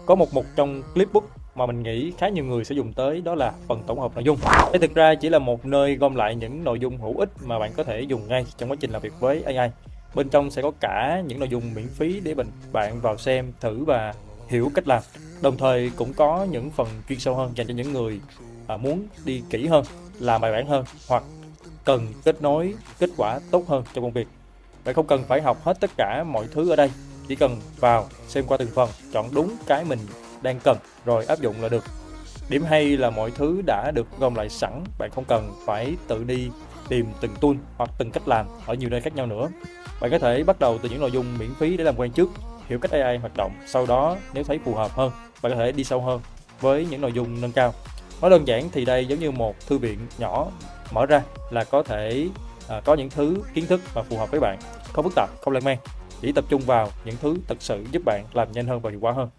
Có một mục trong Clipbook mà mình nghĩ khá nhiều người sẽ dùng tới, đó là phần tổng hợp nội dung. Đây thực ra chỉ là một nơi gom lại những nội dung hữu ích mà bạn có thể dùng ngay trong quá trình làm việc với AI. Bên trong sẽ có cả những nội dung miễn phí để bạn vào xem, thử và hiểu cách làm. Đồng thời cũng có những phần chuyên sâu hơn dành cho những người muốn đi kỹ hơn, làm bài bản hơn, hoặc cần kết nối kết quả tốt hơn trong công việc. Bạn không cần phải học hết tất cả mọi thứ ở đây, chỉ cần vào xem qua từng phần, chọn đúng cái mình đang cần rồi áp dụng là được. Điểm hay là mọi thứ đã được gom lại sẵn, bạn không cần phải tự đi tìm từng tool hoặc từng cách làm ở nhiều nơi khác nhau nữa. Bạn có thể bắt đầu từ những nội dung miễn phí để làm quen trước, hiểu cách AI hoạt động, sau đó nếu thấy phù hợp hơn, bạn có thể đi sâu hơn với những nội dung nâng cao. Nói đơn giản thì đây giống như một thư viện nhỏ mở ra là có thể có những thứ kiến thức mà phù hợp với bạn, không phức tạp, không lan man, chỉ tập trung vào những thứ thực sự giúp bạn làm nhanh hơn và hiệu quả hơn.